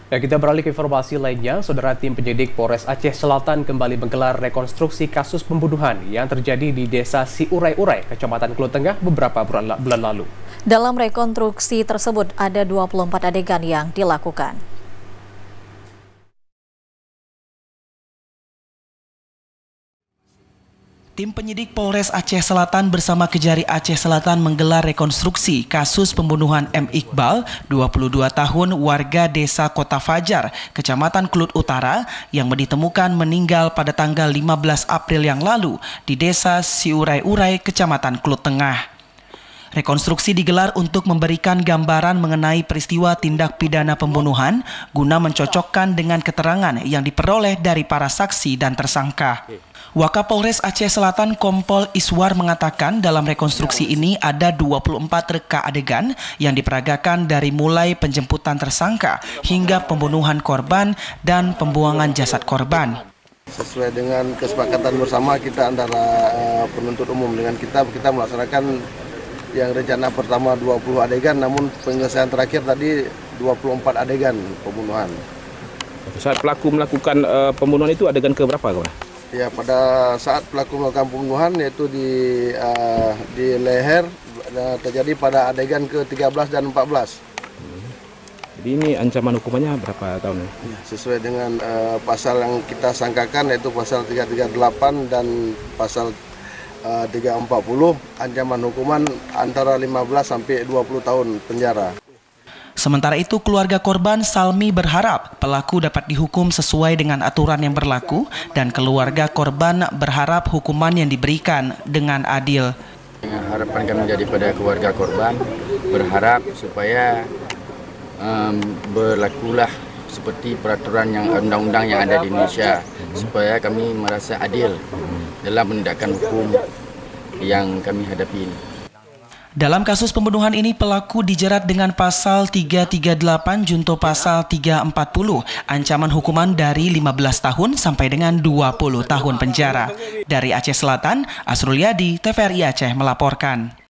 Ya, kita beralih ke informasi lainnya. Saudara, tim penyidik Polres Aceh Selatan kembali menggelar rekonstruksi kasus pembunuhan yang terjadi di Desa Siurai-Urai, Kecamatan Kelut Tengah beberapa bulan lalu. Dalam rekonstruksi tersebut ada 24 adegan yang dilakukan. Tim penyidik Polres Aceh Selatan bersama Kejari Aceh Selatan menggelar rekonstruksi kasus pembunuhan M. Iqbal, 22 tahun, warga Desa Kota Fajar, Kecamatan Kelut Utara, yang ditemukan meninggal pada tanggal 15 April yang lalu di Desa Siurai-Urai, Kecamatan Kelut Tengah. Rekonstruksi digelar untuk memberikan gambaran mengenai peristiwa tindak pidana pembunuhan guna mencocokkan dengan keterangan yang diperoleh dari para saksi dan tersangka. Wakapolres Aceh Selatan Kompol Iswar mengatakan dalam rekonstruksi ini ada 24 reka adegan yang diperagakan dari mulai penjemputan tersangka hingga pembunuhan korban dan pembuangan jasad korban. Sesuai dengan kesepakatan bersama kita antara penuntut umum dengan kita melaksanakan yang rencana pertama 20 adegan, namun penyelesaian terakhir tadi 24 adegan pembunuhan. Saat pelaku melakukan pembunuhan itu adegan keberapa, kawan? Ya, pada saat pelaku melakukan pembunuhan yaitu di leher terjadi pada adegan ke-13 dan 14. Jadi ini ancaman hukumannya berapa tahun? Ya, sesuai dengan pasal yang kita sangkakan yaitu pasal 338 dan pasal 340, ancaman hukuman antara 15 sampai 20 tahun penjara. Sementara itu, keluarga korban Salmi berharap pelaku dapat dihukum sesuai dengan aturan yang berlaku dan keluarga korban berharap hukuman yang diberikan dengan adil. Harapan kami daripada keluarga korban berharap supaya berlakulah seperti peraturan yang undang-undang yang ada di Indonesia, supaya kami merasa adil dalam penindakan hukum yang kami hadapi ini. Dalam kasus pembunuhan ini, pelaku dijerat dengan pasal 338 junto pasal 340, ancaman hukuman dari 15 tahun sampai dengan 20 tahun penjara. Dari Aceh Selatan, Asrul Yadi, TVRI Aceh melaporkan.